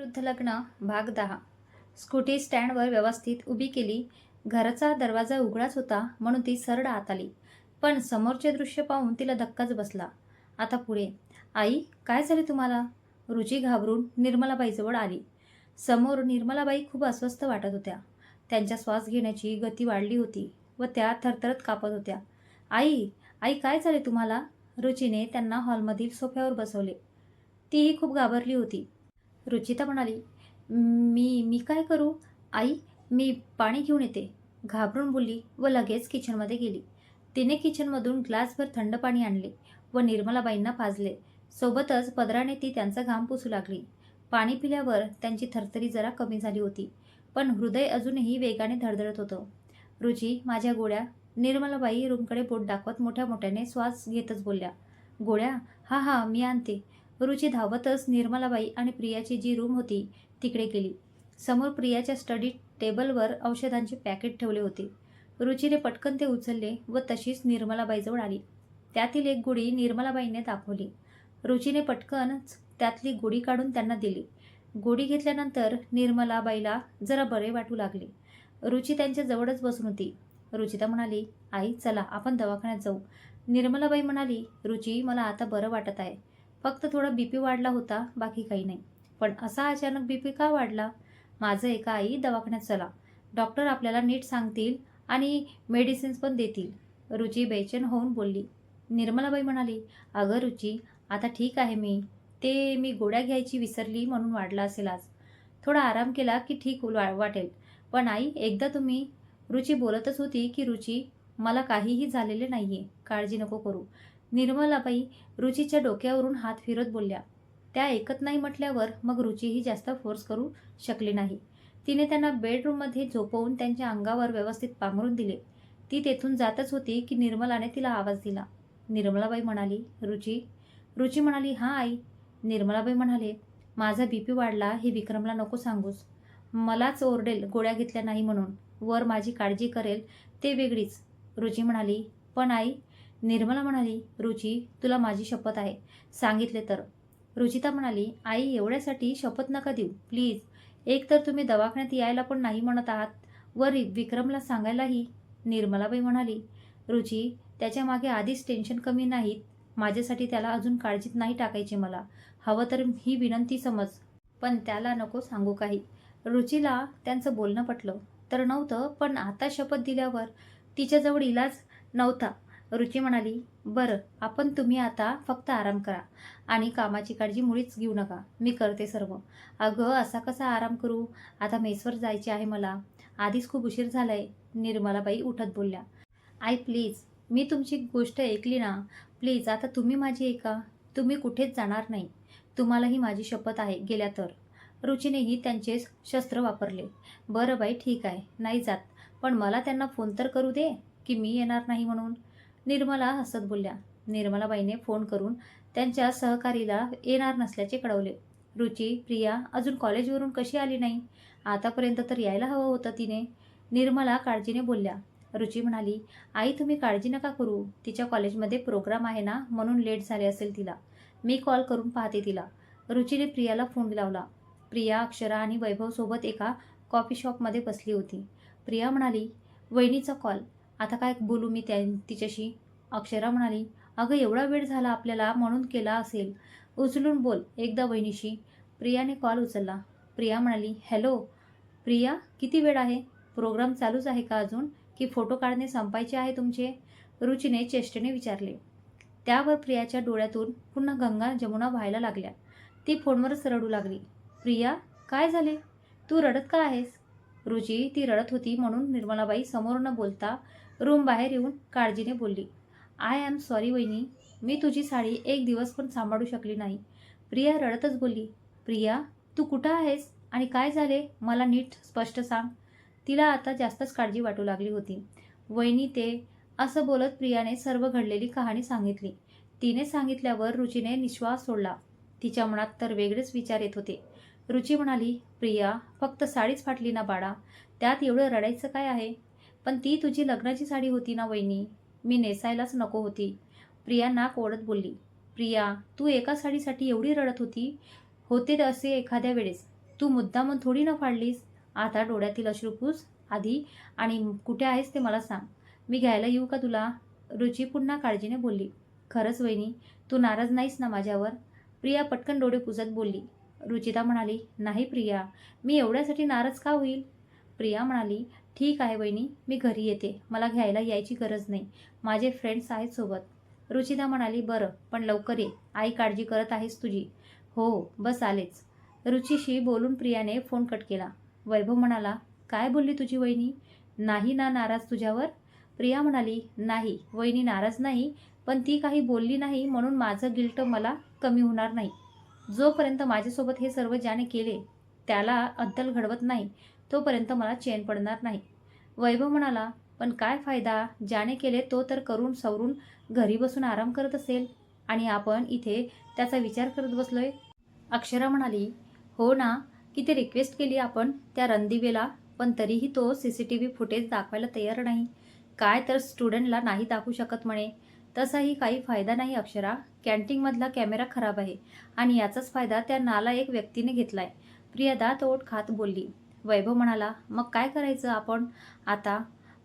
शुद्ध लग्न भाग 10. स्कूटी स्टँडवर व्यवस्थित उभी केली. घराचा दरवाजा उघडाच होता म्हणून ती सरळ आत आली. पण समोरचे दृश्य पाहून तिला धक्काच बसला. आता पुढे. आई, काय झाले तुम्हाला? रुची घाबरून निर्मलाबाईजवळ आली. समोर निर्मलाबाई खूप अस्वस्थ वाटत होत्या. त्यांच्या श्वास घेण्याची गती वाढली होती व त्या थरथरत कापत होत्या. आई, आई, काय झाले तुम्हाला? रुचीने त्यांना हॉलमधील सोफ्यावर बसवले. तीही खूप घाबरली होती. रुचिता म्हणाली, मी मी काय करू? आई, मी पाणी घेऊन येते, घाबरून बोलली व लगेच किचनमध्ये गेली. तिने किचनमधून ग्लासभर थंड पाणी आणले व निर्मलाबाईंना पाजले. सोबतच पदराने ती त्यांचा घाम पुसू लागली. पाणी पिल्यावर त्यांची थरथरी जरा कमी झाली होती, पण हृदय अजूनही वेगाने धडधडत होतं. रुची, माझ्या गोळ्या. निर्मलाबाई रूमकडे बोट दाखवत मोठ्या मोठ्याने श्वास घेतच बोलल्या. गोळ्या? हा हा, मी आणते. रुची धावतच निर्मलाबाई आणि प्रियाची जी रूम होती तिकडे गेली. समोर प्रियाच्या स्टडी टेबलवर औषधांचे पॅकेट ठेवले होते. रुचीने पटकन ते उचलले व तशीच निर्मलाबाईजवळ आली. त्यातील एक गोळी निर्मलाबाईंनी दाखवली. रुचीने पटकनच त्यातली गोळी काढून त्यांना दिली. गोळी घेतल्यानंतर निर्मलाबाईला जरा बरे वाटू लागले. रुची त्यांच्या जवळच बसून होती. रुचिता म्हणाली, आई, चला आपण दवाखान्यात जाऊ. निर्मलाबाई म्हणाली, रुची, मला आता बरं वाटत आहे. फक्त थोडा बीपी वाढला होता, बाकी काही नाही. पण असा अचानक बीपी का वाढला? माझं एका आई, दवाखान्यात चला. डॉक्टर आपल्याला नीट सांगतील आणि मेडिसिन्स पण देतील. रुची बेचैन होऊन बोलली. निर्मलाबाई म्हणाली, अगं रुची, आता ठीक आहे मी गोळ्या घ्यायची विसरली म्हणून वाढला असेल आज. थोडा आराम केला की ठीक वाटेल. पण आई, एकदा तुम्ही. रुची बोलतच होती की रुची, मला काहीही झालेले नाहीये, काळजी नको करू. निर्मलाबाई रुचीच्या डोक्यावरून हात फिरत बोलल्या. त्या ऐकत नाही म्हटल्यावर मग रुचीही जास्त फोर्स करू शकली नाही. तिने त्यांना बेडरूममध्ये झोपवून त्यांच्या अंगावर व्यवस्थित पांघरून दिले. ती तेथून जातच होती की निर्मलाने तिला आवाज दिला. निर्मलाबाई म्हणाली, रुची. रुची म्हणाली, हां आई. निर्मलाबाई म्हणाले, माझा बीपी वाढला हे विक्रमला नको सांगूस. मलाच ओरडेल गोळ्या घेतल्या नाही म्हणून. वर माझी काळजी करेल ते वेगळीच. रुची म्हणाली, पण आई. निर्मला म्हणाली, रुची, तुला माझी शपथ आहे, सांगितले तर. रुचिता म्हणाली, आई, एवढ्यासाठी शपथ नका देऊ प्लीज. एक तर तुम्ही दवाखान्यात यायला पण नाही म्हणत आहात, वर विक्रमला सांगायलाही. निर्मलाबाई म्हणाली, रुची, त्याच्या मागे आधीच टेन्शन कमी नाहीत. माझ्यासाठी त्याला अजून काळजीत नाही टाकायचे मला. हवं तर ही विनंती समज, पण त्याला नको सांगू काही. रुचीला त्यांचं बोलणं पटलं तर नव्हतं, पण आता शपथ दिल्यावर तिच्याजवळ इलाज नव्हता. रुची म्हणाली, बरं, तुम्ही आता फक्त आराम करा आणि कामाची काळजी मुळीच घेऊ नका. मी करते सर्व. अगं, असा कसा आराम करू? आता मेसवर जायचे आहे मला. आधीच खूप उशीर झालाय. निर्मलाबाई उठत बोलल्या. आई प्लीज, मी तुमची गोष्ट ऐकली ना. प्लीज, आता तुम्ही माझी ऐका. तुम्ही कुठेच जाणार नाही. तुम्हालाही माझी शपथ आहे. गेल्या तर. रुचीनेही त्यांचे शस्त्र वापरले. बरं बाई, ठीक आहे, नाही जात. पण मला त्यांना फोन तर करू दे की मी येणार नाही म्हणून. निर्मला हसत बोलल्या. निर्मलाबाईने फोन करून त्यांच्या सहकारीला येणार नसल्याचे कळवले. रुची, प्रिया अजून कॉलेजवरून कशी आली नाही? आतापर्यंत तर यायला हवं होतं तिने. निर्मला काळजीने बोलल्या. रुची म्हणाली, आई, तुम्ही काळजी नका करू. तिच्या कॉलेजमध्ये प्रोग्राम आहे ना, म्हणून लेट झाले असेल तिला. मी कॉल करून पाहते तिला. रुचीने प्रियाला फोन लावला. प्रिया अक्षरा आणि वैभवसोबत एका कॉफी शॉपमध्ये बसली होती. प्रिया म्हणाली, वहिनीचा कॉल, आता काय बोलू मी तिच्याशी? अक्षरा म्हणाली, अगं, एवढा वेळ झाला आपल्याला म्हणून केला असेल. उचलून बोल एकदा वहिनीशी. प्रियाने कॉल उचलला. प्रिया म्हणाली, हॅलो. प्रिया, किती वेळ आहे? प्रोग्राम चालूच आहे का अजून, की फोटो काढणे संपायचे आहे तुमचे? रुचीने चेष्टेने विचारले. त्यावर प्रियाच्या डोळ्यातून पुन्हा गंगा जमुना व्हायला लागल्या. ती फोनवरच रडू लागली. प्रिया, काय झाले? तू रडत का आहेस? रुची ती रडत होती म्हणून निर्मलाबाई समोर न बोलता रूम बाहेर येऊन काळजीने बोलली. आय एम सॉरी वहिनी, मी तुझी साडी एक दिवस पण सांभाळू शकली नाही. प्रिया रडतच बोलली. प्रिया, तू कुठं आहेस आणि काय झाले मला नीट स्पष्ट सांग. तिला आता जास्तच काळजी वाटू लागली होती. वहिनी ते, असं बोलत प्रियाने सर्व घडलेली कहाणी सांगितली. तिने सांगितल्यावर रुचीने निश्वास सोडला. तिच्या मनात तर वेगळेच विचार येत होते. रुची म्हणाली, प्रिया, फक्त साडीच फाटली ना बाळा, त्यात एवढं रडायचं काय आहे? पण ती तुझी लग्नाची साडी होती ना वहिनी, मी नेसायलाच नको होती. प्रिया नाक ओढत बोलली. प्रिया, तू एका साडीसाठी एवढी रडत होती? होते असे एखाद्या वेळेस, तू मुद्दामून थोडी न फाडलीस. आता डोळ्यातील अश्रू पुस आधी आणि कुठे आहेस ते मला सांग. मी घ्यायला येऊ का तुला? रुची पुन्हा काळजीने बोलली. खरंच वहिनी, तू नाराज नाहीस ना माझ्यावर? प्रिया पटकन डोळे पुसत बोलली. रुचिता म्हणाली, नाही प्रिया, मी एवढ्यासाठी नाराज का होईल? प्रिया म्हणाली, ठीक आहे वहिनी, मी घरी येते. मला घ्यायला यायची गरज नाही. माझे फ्रेंड्स आहेत सोबत. रुचिता म्हणाली, बरं, पण लवकर ये. आई काळजी करत आहेस तुझी. हो, बस आलेच. रुचीशी बोलून प्रियाने फोन कट केला. वैभव म्हणाला, काय बोलली तुझी वहिनी? नाही ना नाराज तुझ्यावर? प्रिया म्हणाली, नाही, वहिनी नाराज नाही, पण ती काही बोलली नाही म्हणून माझं गिल्ट मला कमी होणार नाही. जोपर्यंत माझ्यासोबत हे सर्व ज्याने केले त्याला अद्दल घडवत नाही, तोपर्यंत मला चैन पडणार नाही. वैभव म्हणाला, पण काय फायदा? ज्याने केले तो तर करून सवरून घरी बसून आराम करत असेल आणि आपण इथे त्याचा विचार करत बसलोय. अक्षरा म्हणाली, हो ना, किती रिक्वेस्ट केली आपण त्या रणदिवेला, पण तरीही तो CCTV फुटेज दाखवायला तयार नाही. काय तर स्टुडंटला नाही दाखवू शकत म्हणे. तसाही काही फायदा नाही अक्षरा. कॅन्टीनमधला कॅमेरा खराब आहे आणि याचाच फायदा त्या नालायक व्यक्तीने घेतलाय. प्रिया दात ओठ खात बोलली. वैभव म्हणाला, मग काय करायचं आपण आता?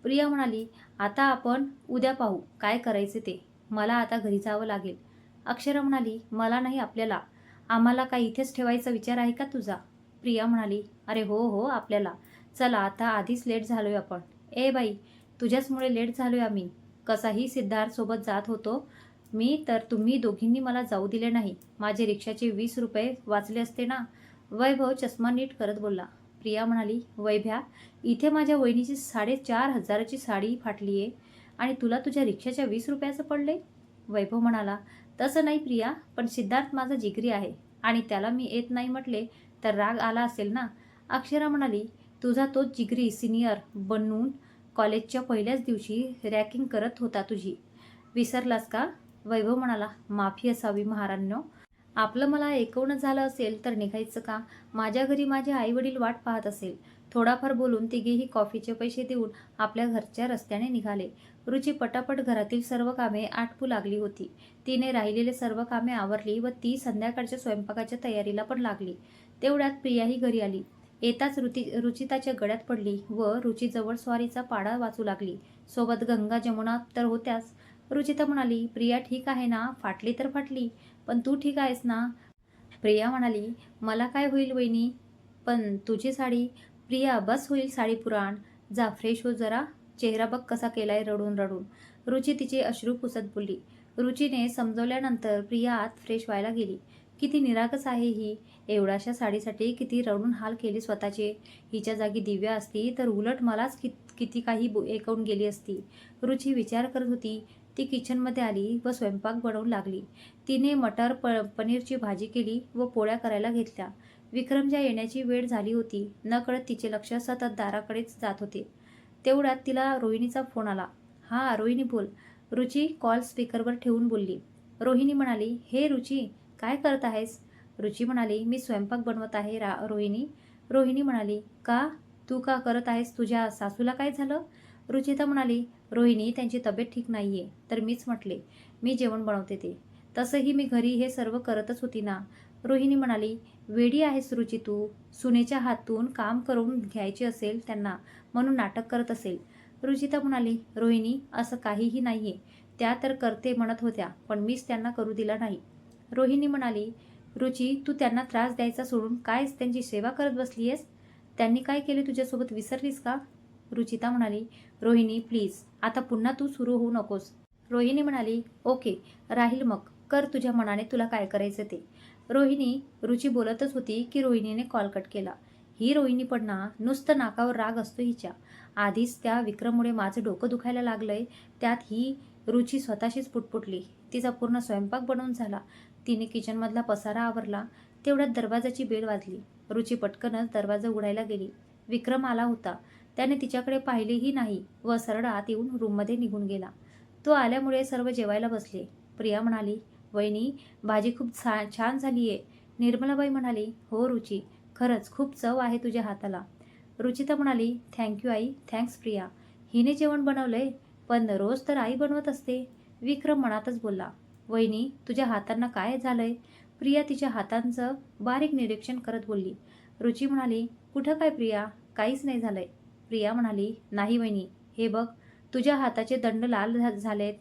प्रिया म्हणाली, आता आपण उद्या पाहू काय करायचे ते. मला आता घरी जावं लागेल. अक्षरा म्हणाली, मला नाही, आपल्याला. आम्हाला काय इथेच ठेवायचा विचार आहे का तुझा? प्रिया म्हणाली, अरे हो हो, आपल्याला. चला, आता आधीच लेट झालोय आपण. ए बाई, तुझ्याचमुळे लेट झालोय आम्ही. कसाही सिद्धार्थसोबत जात होतो मी, तर तुम्ही दोघींनी मला जाऊ दिले नाही. माझे रिक्षाचे 20 रुपये वाचले असते ना. वैभव चष्मा नीट करत बोलला. प्रिया म्हणाली, वैभ्या, इथे माझ्या वहिनीची 4,500ची साडी फाटली आहे आणि तुला तुझ्या रिक्षाच्या 20 रुपयाचं पडले? वैभव म्हणाला, तसं नाही प्रिया, पण सिद्धार्थ माझा जिगरी आहे आणि त्याला मी येत नाही म्हटले तर राग आला असेल ना. अक्षरा म्हणाली, तुझा तोच जिगरी सिनियर बनून कॉलेजच्या पहिल्याच दिवशी रॅकिंग करत होता तुझी. विसरलास का? वैभव म्हणाला, माफी असावी महाराण्यो. आपलं मला ऐकवणं झालं असेल तर निघायचं का? माझ्या घरी माझे आईवडील वाट पाहत असेल. थोडाफार बोलून तिघेही कॉफीचे पैसे देऊन आपल्या घरच्या रस्त्याने निघाले. रुची पटापट घरातील सर्व कामे आटपू लागली होती. तिने राहिलेले सर्व कामे आवरली व ती संध्याकाळच्या स्वयंपाकाच्या तयारीला पण लागली. तेवढ्यात प्रियाही घरी आली. येताच रुचिताच्या गळ्यात पडली व रुचीजवळ स्वारीचा पाढा वाचू लागली. सोबत गंगा जमुना तर होत्याच. रुचिता म्हणाली, प्रिया ठीक आहे ना? फाटली तर फाटली, पण तू ठीक आहेस ना? प्रिया म्हणाली, मला काय होईल वहिनी, पण तुझी साडी. प्रिया, बस होईल साडी पुराण. जा फ्रेश हो जरा. चेहरा बघ कसा केलाय रडून रडून. रुची तिचे अश्रू पुसत बोलली. रुचीने समजवल्यानंतर प्रिया आत फ्रेश व्हायला गेली. किती निरागस आहे ही. एवढ्याशा साडीसाठी किती रडून हाल केले स्वतःचे. हिच्या जागी दिव्या असती तर उलट मलाच किती काही ऐकवून गेली असती. रुची विचार करत होती. ती किचनमध्ये आली व स्वयंपाक बनवू लागली. तिने मटर पनीरची भाजी केली व पोळ्या करायला घेतल्या. विक्रमच्या येण्याची वेळ झाली होती. नकळत तिचे लक्ष सतत दाराकडेच जात होते. तेवढ्यात तिला रोहिणीचा फोन आला. हा रोहिणी बोल. रुची कॉल स्पीकरवर ठेवून बोलली. रोहिणी म्हणाली, हे रुची, काय करत आहेस? रुची म्हणाली, मी स्वयंपाक बनवत आहे रोहिणी. रोहिणी म्हणाली, का? तू का करत आहेस? तुझ्या सासूला काय झालं? रुचिता म्हणाली, रोहिणी, त्यांची तब्येत ठीक नाहीये, तर मीच म्हटले मी जेवण बनवते ते. तसंही मी घरी हे सर्व करतच होती ना. रोहिणी म्हणाली, वेडी आहेस रुची तू. सुनेच्या हातून काम करून घ्यायचे असेल त्यांना म्हणून नाटक करत असेल. रुचिता म्हणाली, रोहिणी, असं काहीही नाहीये. त्या तर करते म्हणत होत्या, पण मीच त्यांना करू दिला नाही. रोहिणी म्हणाली, रुची, तू त्यांना त्रास द्यायचा सोडून काय त्यांची सेवा करत बसलीयस? त्यांनी काय केले तुझ्यासोबत विसरलीस का? रुचिता म्हणाली, रोहिणी प्लीज, आता पुन्हा तू सुरू होऊ नकोस. रोहिणी म्हणाली, ओके, राहील मग, कर तुझ्या मनाने तुला काय करायचं ते. रोहिणी रुची बोलतच होती की रोहिणीने कॉल कट केला. ही रोहिणी पण ना, नुसतं नाकावर राग असतो हिच्या. आधीच त्या विक्रममुळे माझं डोकं दुखायला लागलंय, त्यात ही रुची स्वतःशीच पुटपुटली. तिचा पूर्ण स्वयंपाक बनवून झाला. तिने किचनमधला पसारा आवरला. तेवढ्यात दरवाजाची बेल वाजली. रुची पटकनच दरवाजा उघडायला गेली. विक्रम आला होता. त्याने तिच्याकडे पाहिलेही नाही व सरळ आत येऊन रूममध्ये निघून गेला. तो आल्यामुळे सर्व जेवायला बसले. प्रिया म्हणाली, वहिनी, भाजी खूप छान झालीये. निर्मलाबाई म्हणाली, हो रुची, खरंच खूप चव आहे तुझ्या हाताला. रुचिता म्हणाली, थँक्यू आई. थँक्स प्रिया. हिने जेवण बनवलंय, पण रोज तर आई बनवत असते. विक्रम मनातच बोलला. वहिनी, तुझ्या हातांना काय झालंय? प्रिया तिच्या हातांचं बारीक निरीक्षण करत बोलली. रुची म्हणाली, कुठं काय प्रिया, काहीच नाही झालंय. प्रिया म्हणाली, नाही वहिनी, हे बघ, तुझ्या हाताचे दंड लाल झालेत.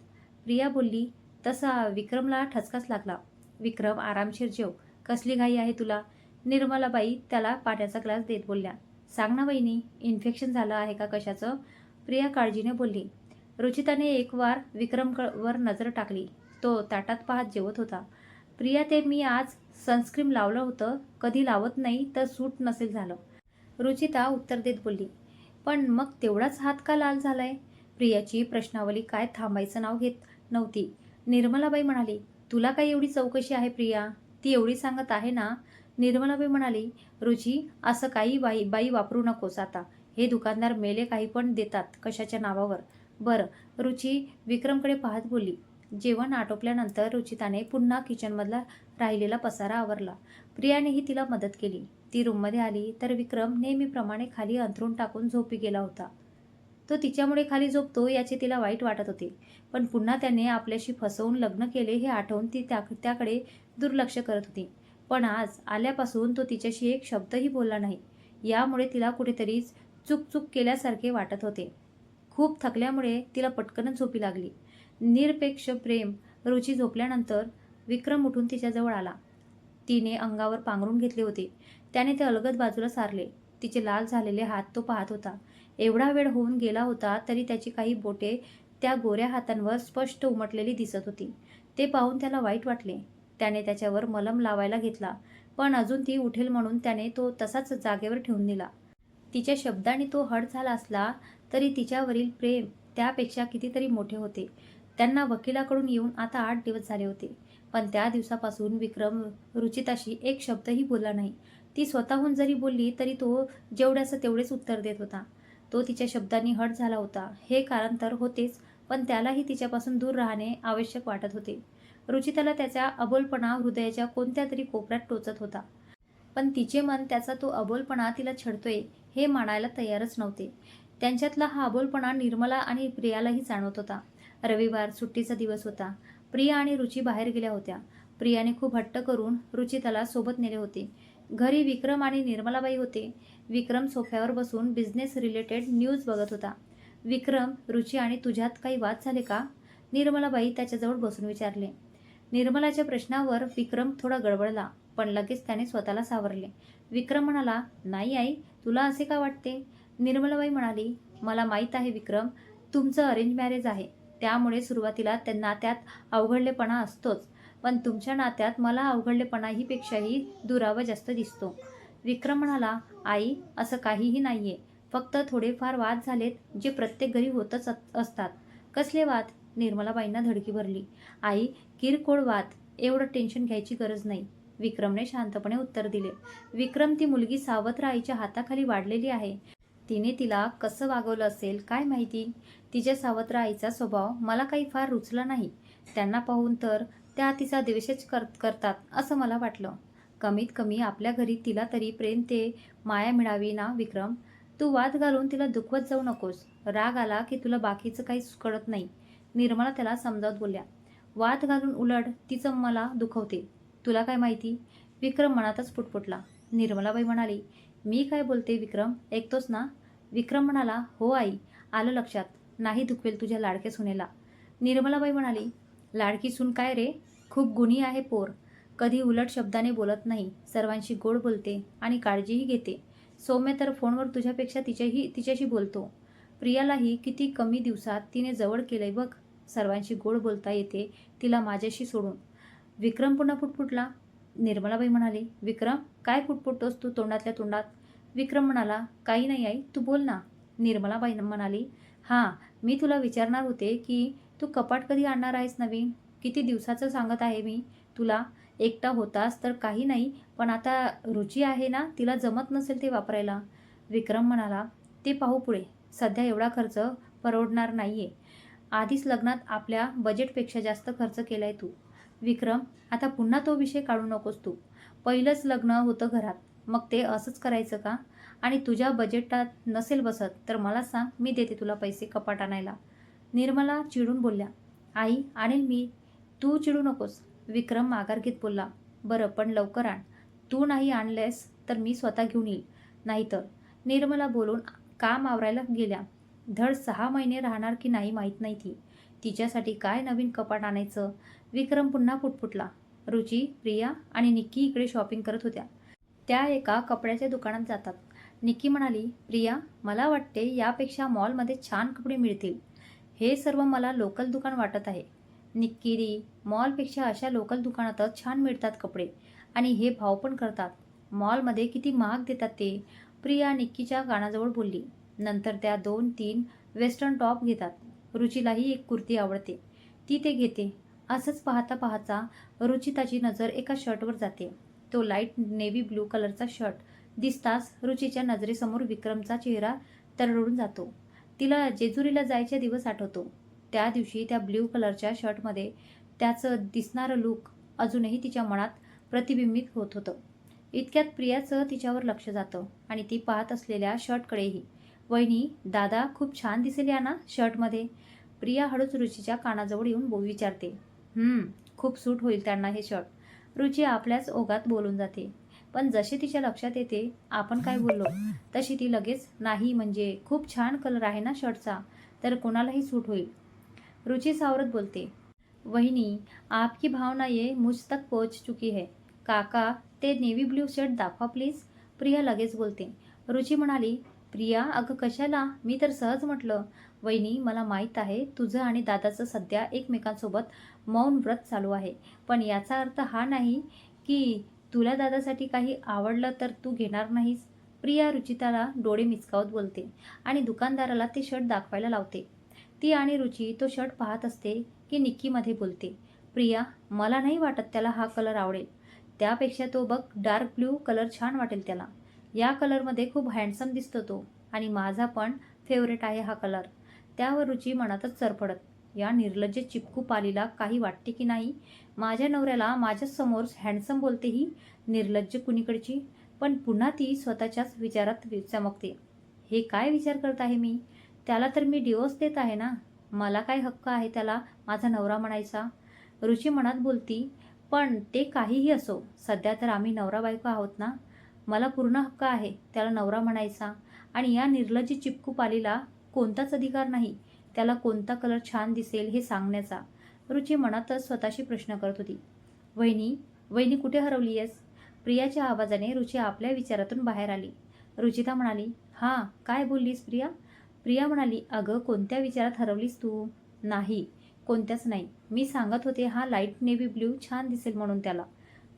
प्रिया बोलली, तसा विक्रमला ठसकाच लागला. विक्रम, आरामशीर जेव, कसली घाई आहे तुला? निर्मलाबाई त्याला पाण्याचा ग्लास देत बोलल्या. सांग ना वहिनी, इन्फेक्शन झालं आहे का कशाचं? प्रिया काळजीने बोलली. रुचिताने एक वार विक्रमवर नजर टाकली. तो ताटात पाहत जेवत होता. प्रिया, ते मी आज सनस्क्रीन लावलं होतं, कधी लावत नाही तर सूट नसेल झालं. रुचिता उत्तर देत बोलली. पण मग तेवढाच हात का लाल झालाय? प्रियाची प्रश्नावली काय थांबायचं नाव घेत नव्हती. निर्मलाबाई म्हणाली, तुला काय एवढी चौकशी आहे प्रिया? ती एवढी सांगत आहे ना? निर्मलाबाई म्हणाली, रुची, असं काही बाई वापरू नकोस आता. हे दुकानदार मेले काही पण देतात कशाच्या नावावर. बरं. रुची विक्रमकडे पाहत बोलली. जेवण आटोपल्यानंतर रुचिताने पुन्हा किचनमधला राहिलेला पसारा आवरला. प्रियानेही तिला मदत केली. ती रूममध्ये आली तर विक्रम नेहमीप्रमाणे खाली अंथरूण टाकून झोपी गेला होता. तो तिच्यामुळे खाली झोपतो याचे तिला वाईट वाटत होते. पण पुन्हा त्याने आपल्याशी फसवून लग्न केले हे आठवून ती त्याकडे दुर्लक्ष करत होती. पण आज आल्यापासून तो तिच्याशी एक शब्दही बोलला नाही. यामुळे तिला कुठेतरी चूक केल्यासारखे वाटत होते. खूप थकल्यामुळे तिला पटकनच झोपी लागली. निरपेक्ष प्रेम. रुची झोपल्यानंतर विक्रम उठून तिच्याजवळ आला. तिने अंगावर पांघरून घेतले होते. त्याने ते अलगद बाजूला सारले. तिचे लाल झालेले हात तो पाहत होता. एवढा वेळ होऊन गेला होता तरी त्याची काही बोटे त्या गोऱ्या हातांवर स्पष्ट उमटलेली दिसत होती. ते पाहून त्याला वाईट वाटले. त्याने त्याच्यावर मलम लावायला घेतला, पण अजून ती उठेल म्हणून त्याने तो तसाच जागेवर ठेवून दिला. तिच्या शब्दाने तो हट झाला असला तरी तिच्यावरील प्रेम त्यापेक्षा कितीतरी मोठे होते. त्यांना वकिलाकडून येऊन आता 8 दिवस झाले होते. पण त्या दिवसापासून विक्रम रुचिताशी एक शब्दही बोलला नाही. ती स्वतःहून जरी बोलली तरी तो जेवढ्याचं तेवढेच उत्तर देत होता. तो तिच्या शब्दांनी हट झाला होता हे कारण तर होतेच, पण त्यालाही तिच्यापासून दूर राहणे आवश्यक वाटत होते. रुचिताला त्याचा अबोलपणा हृदयाच्या कोणत्या तरी कोपऱ्यात टोचत होता. पण तिचे मन त्याचा तो अबोलपणा तिला छळतोय हे मानायला तयारच नव्हते. त्यांच्यातला हा अबोलपणा निर्मला आणि प्रियालाही जाणवत होता. रविवार सुट्टीचा दिवस होता. प्रिया आणि रुची बाहेर गेल्या होत्या. प्रियाने खूप हट्ट करून रुचिताला सोबत नेले होते. घरी विक्रम आणि निर्मलाबाई होते. विक्रम सोफ्यावर बसून बिझनेस रिलेटेड न्यूज बघत होता. विक्रम, रुची आणि तुझ्यात काही वाद झाले का? निर्मलाबाई त्याच्याजवळ बसून विचारले. निर्मलाच्या प्रश्नावर विक्रम थोडा गडबडला, पण लगेच त्याने स्वतःला सावरले. विक्रम म्हणाला, नाही आई, तुला असे का वाटते? निर्मलाबाई म्हणाली, मला माहीत आहे विक्रम, तुमचं अरेंज मॅरेज आहे, त्यामुळे सुरुवातीला त्यांना त्यात अवघडलेपणा असतोच. पण तुमच्या नात्यात मला अवघडलेपणाही पेक्षाही दुरावा जास्त दिसतो. विक्रम म्हणाला, आई, असं काहीही नाहीये. फक्त थोडेफार वाद झालेत जे प्रत्येक घरी होतच असतात. कसले वाद? निर्मलाबाईंना धडकी भरली. आई, किरकोळ वाद, एवढं टेन्शन घ्यायची गरज नाही. विक्रमने शांतपणे उत्तर दिले. विक्रम, ती मुलगी सावत्र आईच्या हाताखाली वाढलेली आहे. तिने तिला कसं वागवलं असेल काय माहिती. तिच्या सावत्र आईचा स्वभाव मला काही फार रुचला नाही. त्यांना पाहून तर त्या तिचा द्वेषच करतात असं मला वाटलं. कमीत कमी आपल्या घरी तिला तरी प्रेम ते माया मिळावी ना विक्रम. तू वाद घालून तिला दुखवत जाऊ नकोस. राग आला की तुला बाकीचं काहीच कळत नाही. निर्मला त्याला समजावत बोलल्या. वाद घालून उलट तिचं मला दुखवते. तुला काय माहिती? विक्रम मनातच पुटपुटला. निर्मलाबाई म्हणाली, मी काय बोलते विक्रम, ऐकतोस ना? विक्रम म्हणाला, हो आई, आलं लक्षात. नाही दुखवेल तुझ्या लाडक्या सुनेला. निर्मलाबाई म्हणाली, लाडकी सून काय रे, खूप गुणी आहे पोर. कधी उलट शब्दाने बोलत नाही, सर्वांशी गोड बोलते आणि काळजीही घेते. सौम्य तर फोनवर तुझ्यापेक्षा तिच्याशी बोलतो. प्रियालाही किती कमी दिवसात तिने जवळ केलंय बघ. सर्वांशी गोड बोलता येते तिला माझ्याशी सोडून. विक्रम पुन्हा पुटपुटला. निर्मलाबाई म्हणाली, विक्रम, काय पुटपुटतोस तू तोंडातल्या तोंडात? विक्रम म्हणाला, काही नाही आई, तू बोल ना. निर्मलाबाई म्हणाली, हां, मी तुला विचारणार होते की तू कपाट कधी आणणार आहेस नवीन? किती दिवसाचं सांगत आहे मी तुला. एकटा होतास तर काही नाही, पण आता रुची आहे ना, तिला जमत नसेल ते वापरायला. विक्रम म्हणाला, ते पाहू पुढे. सध्या एवढा खर्च परवडणार नाहीये. आधीच लग्नात आपल्या बजेटपेक्षा जास्त खर्च केलाय तू. विक्रम, आता पुन्हा तो विषय काढू नकोस तू. पहिलंच लग्न होतं घरात, मग ते असंच करायचं का? आणि तुझ्या बजेटात नसेल बसत तर मला सांग, मी देते तुला पैसे कपाट आणायला. निर्मला चिडून बोलल्या, आई, आणेल मी, तू चिडू नकोस. विक्रम माघार घेत बोलला, बरं, पण लवकर आण. तू नाही आणलेस तर मी स्वतः घेऊन येईल. नाहीतर निर्मला बोलून काम आवरायला गेल्या. धड 6 महिने राहणार की नाही माहीत नाही ती. तिच्यासाठी काय नवीन कपाट आणायचं. विक्रम पुन्हा पुटपुटला. रुची, प्रिया आणि निक्की इकडे शॉपिंग करत होत्या. त्या एका कपड्याच्या दुकानात जातात. निक्की म्हणाली, प्रिया, मला वाटते यापेक्षा मॉलमध्ये छान कपडे मिळतील. हे सर्व मला लोकल दुकान वाटत आहे. निक्की, मॉलपेक्षा अशा लोकल दुकानातच छान मिळतात कपडे आणि हे भाव पण करतात. मॉलमध्ये किती महाग देतात ते. प्रिया निक्कीच्या कानाजवळ बोलली. नंतर त्या 2-3 वेस्टर्न टॉप घेतात. रुचीलाही एक कुर्ती आवडते. ती ते घेते. असंच पाहता पाहता रुचिताची नजर एका शर्टवर जाते. तो लाईट नेव्ही ब्लू कलरचा शर्ट दिसताच रुचीच्या नजरेसमोर विक्रमचा चेहरा तरळून जातो. तिला जेजुरीला जायचे दिवस आठवतो. त्या दिवशी त्या ब्ल्यू कलरच्या शर्टमध्ये त्याचं दिसणारं लूक अजूनही तिच्या मनात प्रतिबिंबित होत होतं. इतक्यात प्रियाचं तिच्यावर लक्ष जातं आणि ती पाहत असलेल्या शर्टकडेही. वहिनी, दादा खूप छान दिसेल या ना शर्टमध्ये. प्रिया हळूच रुचीच्या कानाजवळ येऊन विचारते. खूप सूट होईल त्यांना हे शर्ट. रुची आपल्याच ओघात बोलून जाते. पण जशी तिच्या लक्षात येते आपण काय बोललो, तशी ती लगेच नाही, म्हणजे खूप छान कलर आहे ना शर्टचा, तर कोणालाही सूट होईल. रुची सावरत बोलते. वहिनी, आपकी भावना ये मुझ तक पोहोच चुकी है. काका, ते नेव्ही ब्ल्यू शर्ट दाखवा प्लीज. प्रिया लगेच बोलते. रुची म्हणाली, प्रिया, अगं कशाला, मी तर सहज म्हटलं. वहिनी, मला माहीत आहे तुझं आणि दादाचं सध्या एकमेकांसोबत मौन व्रत चालू आहे, पण याचा अर्थ हा नाही की तुला दादासाठी काही आवडलं तर तू घेणार नाहीस. प्रिया रुचिताला डोळे मिचकावत बोलते आणि दुकानदाराला ते शर्ट दाखवायला लावते. ती आणि रुची तो शर्ट पाहत असते की निक्कीमध्ये बोलते. प्रिया, मला नाही वाटत त्याला हा कलर आवडेल. त्यापेक्षा तो बघ, डार्क ब्ल्यू कलर छान वाटेल त्याला. या कलरमध्ये खूप हँडसम दिसतो तो आणि माझा पण फेवरेट आहे हा कलर. त्यावर रुची मनातच चरफडत. या निर्लज्ज चिपकू पालीला काही वाटते की नाही. माझ्या नवऱ्याला माझ्यासमोर हँडसम बोलते ही निर्लज्ज कुणीकडची. पण पुन्हा ती स्वतःच्याच विचारात चमकते. हे काय विचार करत आहे मी. त्याला तर मी डिवोर्स देत आहे ना. मला काय हक्क आहे त्याला माझा नवरा म्हणायचा. रुची मनात बोलती. पण ते काहीही असो, सध्या तर आम्ही नवरा बायको आहोत ना. मला पूर्ण हक्क आहे त्याला नवरा म्हणायचा आणि या निर्लज्ज चिपकू पालीला कोणताच अधिकार नाही त्याला कोणता कलर छान दिसेल हे सांगण्याचा. रुची मनातच स्वतःशी प्रश्न करत होती. वहिनी, वहिनी कुठे हरवली आहेस. प्रियाच्या आवाजाने रुची आपल्या विचारातून बाहेर आली. रुचिता म्हणाली, हां, काय बोललीस प्रिया. प्रिया म्हणाली, अगं कोणत्या विचारात हरवलीस तू. नाही, कोणत्याच नाही. मी सांगत होते हा लाईट नेव्ही ब्ल्यू छान दिसेल म्हणून त्याला.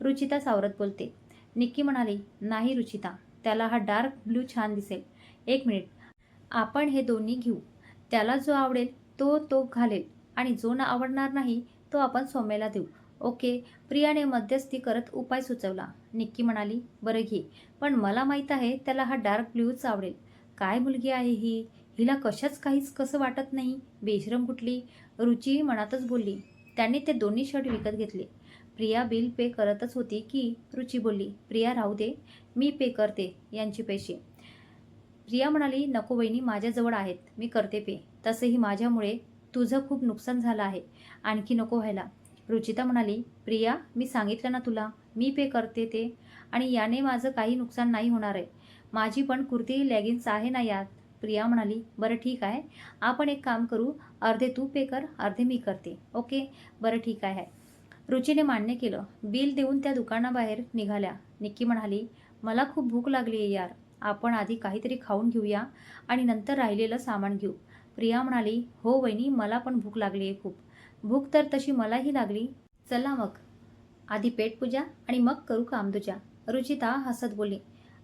रुचिता सावरत बोलते. निक्की म्हणाली, नाही रुचिता, त्याला हा डार्क ब्ल्यू छान दिसेल. एक मिनिट, आपण हे दोन्ही घेऊ. त्याला जो आवडेल तो घालेल आणि जो ना आवडणार नाही तो आपण सौम्याला देऊ. ओके. प्रियाने मध्यस्थी करत उपाय सुचवला. निक्की म्हणाली, बरं घे, पण मला माहीत आहे त्याला हा डार्क ब्ल्यूच आवडेल. काय मुलगी आहे ही, हिला कशाच काहीच कसं वाटत नाही. बेशरम कुठली. रुची मनातच बोलली. त्यांनी ते दोन्ही शर्ट विकत घेतले. प्रिया बिल पे करतच होती की रुची बोलली, प्रिया राहू दे, मी पे करते यांचे पैसे. प्रिया म्हणाली, नको वहिनी, माझ्याजवळ आहेत, मी करते पे. तसेही माझ्यामुळे तुझं खूप नुकसान झालं आहे, आणखी नको व्हायला. रुचिता म्हणाली, प्रिया, मी सांगितलं ना तुला, मी पे करते ते, आणि याने माझं काही नुकसान नाही होणार आहे. माझी पण कुर्ती लेगिन्स आहे ना यात. प्रिया म्हणाली, बरं ठीक आहे, आपण एक काम करू, अर्धे तू पे कर, अर्धे मी करते. ओके, बरं ठीक आहे. रुचीने मान्य केलं. बिल देऊन त्या दुकानाबाहेर निघाल्या. निक्की म्हणाली, मला खूप भूक लागली आहे यार, आपण आधी काहीतरी खाऊन घेऊया आणि नंतर राहिलेलं सामान घेऊ. प्रिया म्हणाली, हो वहिनी, मला पण भूक लागली आहे खूप. भूक तर तशी मलाही लागली. चला मग, आधी पेटपूजा आणि मग करू कामदुजा. रुचिता हसत बोलली,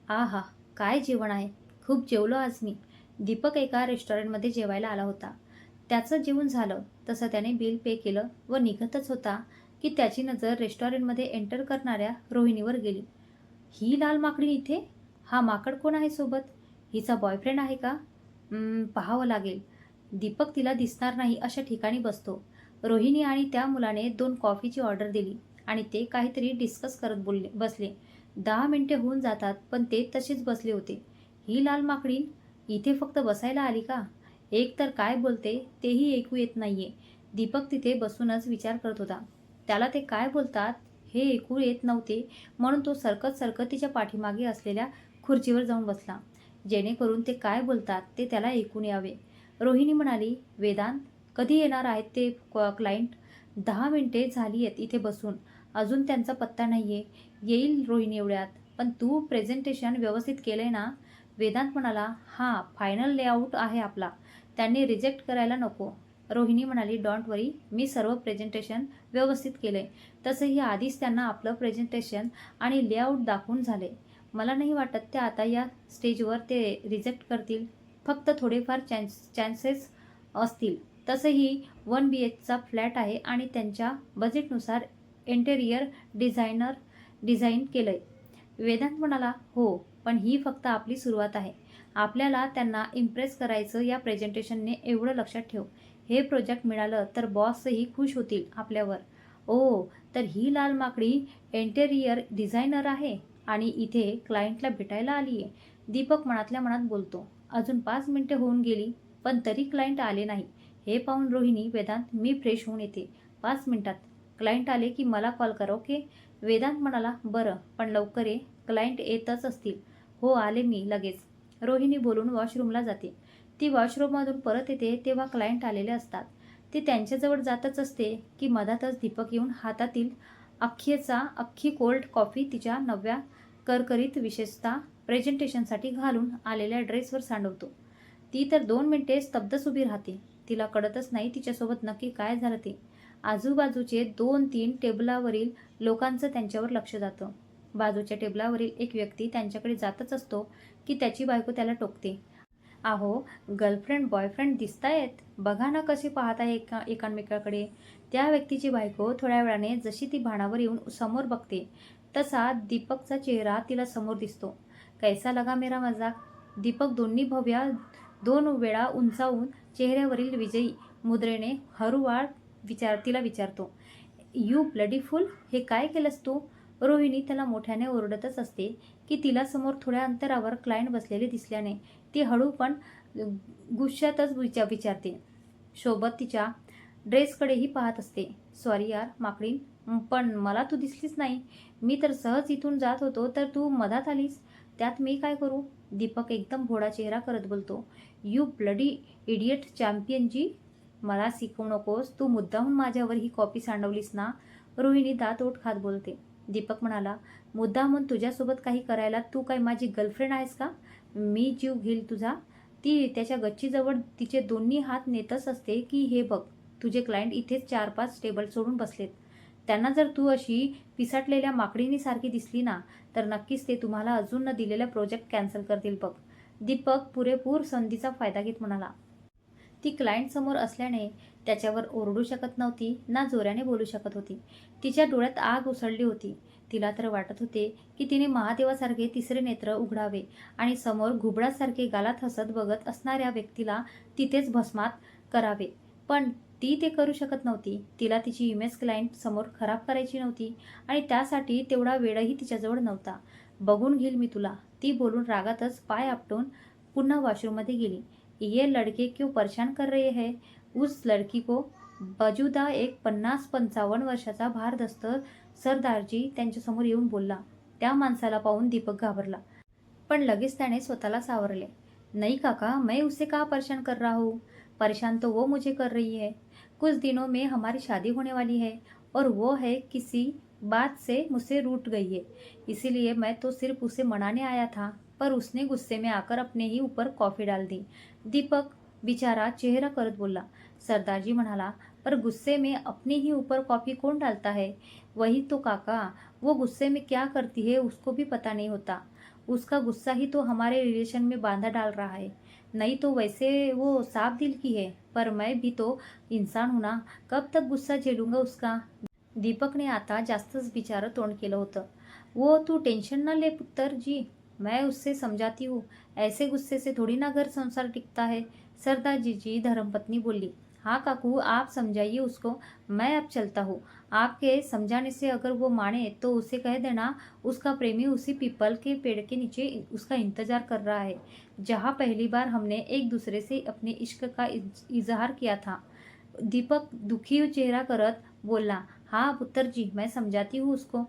आहा, काय जेवण आहे, खूप जेवलो आज मी. दीपक एका रेस्टॉरंटमध्ये जेवायला आला होता. त्याचं जेवण झालं तसं त्याने बिल पे केलं व निघतच होता की त्याची नजर रेस्टॉरंटमध्ये एंटर करणाऱ्या रोहिणीवर गेली. ही लाल माकडी इथे, हा माकड कोण आहे सोबत, हिचा बॉयफ्रेंड आहे का. पाहावं लागेल. दीपक तिला दिसणार नाही अशा ठिकाणी बसतो. रोहिणी आणि त्या मुलाने 2 कॉफीची ऑर्डर दिली आणि ते काहीतरी डिस्कस करत बसले. 10 मिनिटे होऊन जातात पण ते तसेच बसले होते. ही लाल माकडी इथे फक्त बसायला आली का. एक तर काय बोलते तेही ऐकू येत नाहीये. दीपक तिथे बसूनच विचार करत होता. त्याला ते काय बोलतात हे ऐकू येत नव्हते म्हणून तो सरकत सरकत तिच्या पाठीमागे असलेल्या खुर्चीवर जाऊन बसला, जेणेकरून ते काय बोलतात ते त्याला ऐकून यावे. रोहिणी म्हणाली, वेदांत, कधी येणार आहेत ते क्लायंट? 10 मिनिटे झाली आहेत इथे बसून, अजून त्यांचा पत्ता नाही आहे. येईल रोहिणी एवढ्यात. पण तू प्रेझेंटेशन व्यवस्थित केलंय ना? वेदांत म्हणाला, हां, फायनल लेआउट आहे आपला, त्यांनी रिजेक्ट करायला नको. रोहिणी म्हणाली, डोंट वरी, मी सर्व प्रेझेंटेशन व्यवस्थित केलंय. तसंही आधीच त्यांना आपलं प्रेझेंटेशन आणि लेआउट दाखवून झाले. मला नाही वाटत ते आता या स्टेजवर ते रिजेक्ट करतील. फक्त थोडेफार चान्सेस असतील. तसंही 1 BHचा फ्लॅट आहे आणि त्यांच्या बजेटनुसार इंटेरियर डिझाईन केलंय. वेदांत म्हणाला, हो, पण ही फक्त आपली सुरुवात आहे. आपल्याला त्यांना इम्प्रेस करायचं या प्रेझेंटेशनने, एवढं लक्षात ठेव. हे प्रोजेक्ट मिळालं तर बॉसही खुश होतील आपल्यावर. ओ, तर ही लाल माकडी इंटेरियर डिझायनर आहे आणि इथे क्लायंटला भेटायला आली आहे, दीपक मनातल्या मनात बोलतो. अजून 5 मिनिटे होऊन गेली पण तरी क्लायंट आले नाही. हे पाहून रोहिणी, वेदांत, मी फ्रेश होऊन येते. 5 मिनिटात क्लायंट आले की मला कॉल कर, ओके? वेदांत म्हणाला, बरं, पण लवकर ये, क्लायंट येतच असतील. हो, आले मी लगेच. रोहिणी बोलून वॉशरूमला जाते. ती वॉशरूममधून परत येते तेव्हा क्लायंट आलेले असतात. ती त्यांच्याजवळ जातच असते की मधातच दीपक येऊन हातातील अख्खी कोल्ड कॉफी तिच्या नव्या करकरीत, विशेषतः प्रेझेंटेशनसाठी घालून आलेल्या ड्रेसवर सांडवतो. ती तर 2 मिनिटे स्तब्धच उभी राहते. तिला कळतच नाही तिच्यासोबत नक्की काय झालं ते. आजूबाजूचे 2-3 टेबलावरील लोकांचं त्यांच्यावर लक्ष जातं. बाजूच्या टेबलावरील एक व्यक्ती त्यांच्याकडे जातच असतो की त्याची बायको त्याला टोकते. अहो, गर्लफ्रेंड बॉयफ्रेंड दिसतायत, बघा ना कसे पाहत आहे एकांमेकाकडे. त्या व्यक्तीची बायको थोड्या वेळाने जशी ती भानावर येऊन समोर बघते तसा दीपकचा चेहरा तिला समोर दिसतो. कैसा लगा मेरा मजाक? दीपक दोन्ही भव्या 2 वेळा उंचावून चेहऱ्यावरील विजयी मुद्रेने हळूवार तिला विचारतो, यू ब्लडी फूल, हे काय केलंस तू? रोहिणी त्याला मोठ्याने ओरडतच असते की तिला समोर थोड्या अंतरावर क्लायंट बसलेले दिसल्याने ती हळू पण गुस्स्यातच विचारते. सोबत तिच्या ड्रेसकडेही पाहत असते. सॉरी यार माकडी, पण मला तू दिसलीच नाही. मी तर सहज इथून जात होतो तर तू मधात आलीस. त्यात मी काय करू? दीपक एकदम भोळा चेहरा करत बोलतो. यू ब्लडी इडियट चॅम्पियन जी, मला शिकवू नकोस. तू मुद्दाहून माझ्यावर ही कॉपी सांडवलीस ना? रोहिणी दात ओठ खात बोलते. दीपक म्हणाला, मुद्दामून तुझ्यासोबत काही करायला तू काय माझी गर्लफ्रेंड आहेस का? मी जीव घेईल तुझा. ती त्याच्या गच्चीजवळ तिचे दोन्ही हात नेतच असते की हे बघ, तुझे क्लायंट इथेच 4-5 टेबल सोडून बसलेत. त्यांना जर तू अशी पिसाटलेल्या माकडीनीसारखी दिसली ना तर नक्कीच ते तुम्हाला अजून न दिलेला प्रोजेक्ट कॅन्सल करतील बघ. दीपक पुरेपूर संधीचा फायदा घेत म्हणाला. ती क्लायंट समोर असल्याने त्याच्यावर ओरडू शकत नव्हती ना जोराने बोलू शकत होती. तिच्या डोळ्यात आग उसळली होती. तिला तर वाटत होते की तिने महादेवासारखे तिसरे नेत्र उघडावे आणि समोर घुबडासारखे गालात हसत बघत असणाऱ्या व्यक्तीला तिथेच भस्मात करावे. पण ती ते करू शकत नव्हती. तिला तिची इमेज क्लायंट समोर खराब करायची नव्हती आणि त्यासाठी तेवढा वेळही तिच्याजवळ नव्हता. बघून घेईल मी तुला, ती बोलून रागातच पाय आपटून पुन्हा वॉशरूममध्ये गेली. ये लड़के क्यों परेशान कर रहे हैं उस लड़की को? बाजूदा एक 50-55 वर्षाचा भारदस्त सरदारजी त्यांच्यासमोर येऊन बोलला. त्या माणसाला पाहून दीपक घाबरला, पण लगेच त्याने स्वतःला सावरले. नहीं काका, मैं उसे कहाँ परेशान कर रहा हूँ? परेशान तो वो मुझे कर रही है. कुछ दिनों में हमारी शादी होने वाली है और वो है किसी बात से मुझसे रूठ गई है. इसीलिए मैं तो सिर्फ उसे मनाने आया था, पर उसने गुस्से में आकर अपने ही ऊपर कॉफी डाल दी. दीपक बिचारा चेहरा करत बोलला. सरदारजी म्हणाला, पर गुस्से में अपने ही ऊपर कॉफी कौन डालता है? वही तो काका, वो गुस्से में क्या करती है उसको भी पता नहीं होता. उसका गुस्सा ही तो हमारे रिलेशन में बांधा डाल रहा है. नहीं तो वैसे वो साफ दिल की है, पर मैं भी तो इंसान हूं ना, कब तक गुस्सा झेलूंगा उसका. दीपकने आता जास्तच बिचारं तोंड केलं होतं. वो तू टेंशन न ले पुत्र जी, मैं उससे समझाती हूँ. ऐसे गुस्से से थोड़ी ना घर संसार टिकता है. सरदारजी जी धर्मपत्नी बोली. हाँ काकू, आप समझाइए उसको, मैं अब चलता हूँ. आपके समझाने से अगर वो माने तो उसे कह देना उसका प्रेमी उसी पीपल के पेड़ के नीचे उसका इंतजार कर रहा है, जहाँ पहली बार हमने एक दूसरे से अपने इश्क का इजहार किया था. दीपक दुखी चेहरा करत बोलला. हाँ पुत्र जी, मैं समझाती हूँ उसको।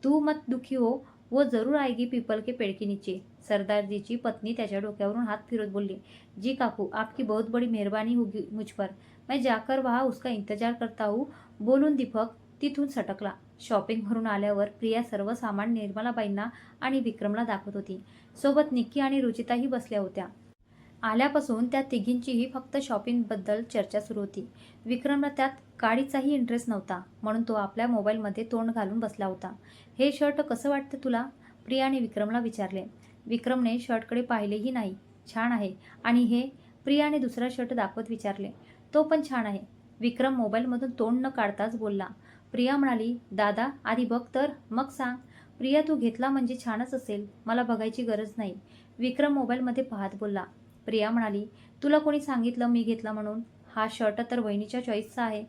तू मत दुखी हो, वो जरूर आएगी पीपल के पेड़ के नीचे। सरदारजीची पत्नी त्याच्या डोक्यावरून हात फिरवत बोलली, जी काकू, आपकी बहुत बड़ी मेहरबानी होगी मुझ पर। मैं जाकर वहाँ उसका इंतजार करता हूँ, बोलून दीपक तिथून सटकला. शॉपिंग भरून आल्यावर प्रिया सर्व सामान निर्मलाबाईंना आणि विक्रमला दाखवत होती. सोबत निक्की आणि रुचिताही बसल्या होत्या. आल्यापासून त्या तिघींचीही फक्त शॉपिंगबद्दल चर्चा सुरू होती. विक्रमला त्यात काडीचाही इंटरेस्ट नव्हता, म्हणून तो आपल्या मोबाईलमध्ये तोंड घालून बसला होता. हे शर्ट कसं वाटतं तुला? प्रियाने विक्रमला विचारले. विक्रमने शर्टकडे पाहिलेही नाही. छान आहे. आणि हे? प्रियाने दुसरा शर्ट दाखवत विचारले. तो पण छान आहे. विक्रम मोबाईलमधून तोंड न काढताच बोलला. प्रिया म्हणाली, दादा आधी बघ तर मग सांग. प्रिया, तू घेतला म्हणजे छानच असेल, मला बघायची गरज नाही. विक्रम मोबाईलमध्ये पाहत बोलला. प्रिया म्हणाली, तुला कोणी सांगितलं मी घेतला म्हणून? हा शर्ट तर वहिनीच्या चॉईसचा आहे.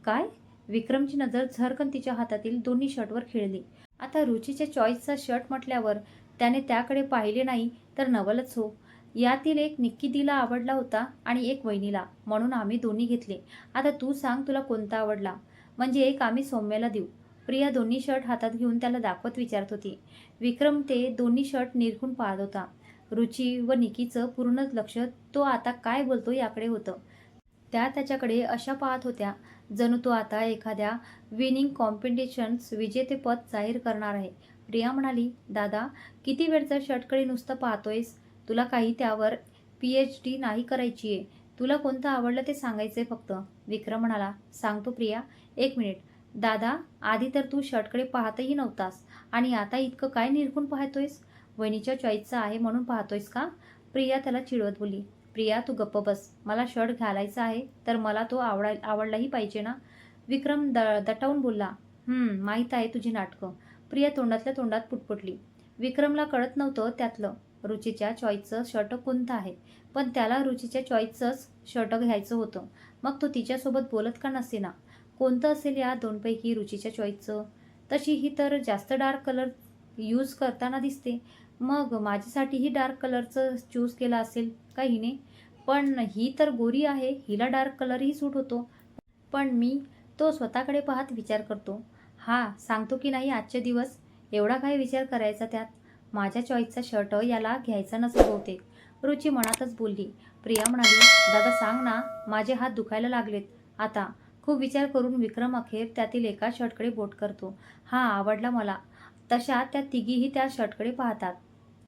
काय? विक्रमची नजर झरकन तिच्या हातातील दोन्ही शर्टवर खेळली. आता रुचीच्या चॉईसचा शर्ट म्हटल्यावर त्याने त्याकडे पाहिले नाही तर नवलच हो. यातील एक निक्की दिला आवडला होता आणि एक वहिनीला, म्हणून आम्ही दोन्ही घेतले. आता तू सांग तुला कोणता आवडला, म्हणजे एक आम्ही सौम्याला देऊ. प्रिया दोन्ही शर्ट हातात घेऊन त्याला दाखवत विचारत होती. विक्रम ते दोन्ही शर्ट निरखून पाहत होता. रुची व निकीचं पूर्ण लक्ष तो आता काय बोलतो याकडे होतं. त्या त्याच्याकडे अशा पाहत होत्या जणू तो आता एखाद्या विनिंग कॉम्पिटिशन्स विजेतेपद जाहीर करणार आहे. प्रिया म्हणाली, दादा किती वेळचं शर्टकडे नुसतं पाहतोयस? तुला काही त्यावर PhD नाही करायची आहे. तुला कोणतं आवडलं ते सांगायचंय फक्त. विक्रम म्हणाला, सांगतो प्रिया, एक मिनिट. दादा, आधी तर तू शर्टकडे पाहतही नव्हतास आणि आता इतकं काय निरखून पाहतोयस? वहिनीच्या चॉईसचा आहे म्हणून पाहतोयस का? प्रिया त्याला चिडवत बोलली. प्रिया, तू गप्प बस. मला शर्ट घालायचा आहे तर मला तो आवडलाही पाहिजे ना. विक्रम दटावून बोलला. माहीत आहे तुझी नाटकं. प्रिया तोंडातल्या तोंडात पुटपुटली. विक्रमला कळत नव्हतं त्यातलं रुचीच्या चॉईसचं शर्ट कोणतं आहे, पण त्याला रुचीच्या चॉईसचंच शर्ट घ्यायचं होतं. मग तो तिच्यासोबत बोलत का नसे ना. कोणतं असेल या दोनपैकी रुचीच्या चॉईसचं? तशी ही तर जास्त डार्क कलर यूज करताना दिसते. मग माझ्यासाठीही डार्क कलरचं चूज केला असेल का हिने? पण ही तर गोरी आहे, हिला डार्क कलरही सूट होतो. पण मी? तो स्वतःकडे पाहत विचार करतो. हा सांगतो की नाही आजचे दिवस? एवढा काय विचार करायचा त्यात? माझ्या चॉईसचा शर्ट याला घ्यायचा नसेल बहुतेक. रुची मनातच बोलली. प्रिया म्हणाली, दादा सांग ना, माझे हात दुखायला लागलेत आता. खूप विचार करून विक्रम अखेर त्यातील एका शर्टकडे बोट करतो. हा आवडला मला. तशा त्या तिघीही त्या शर्टकडे पाहतात.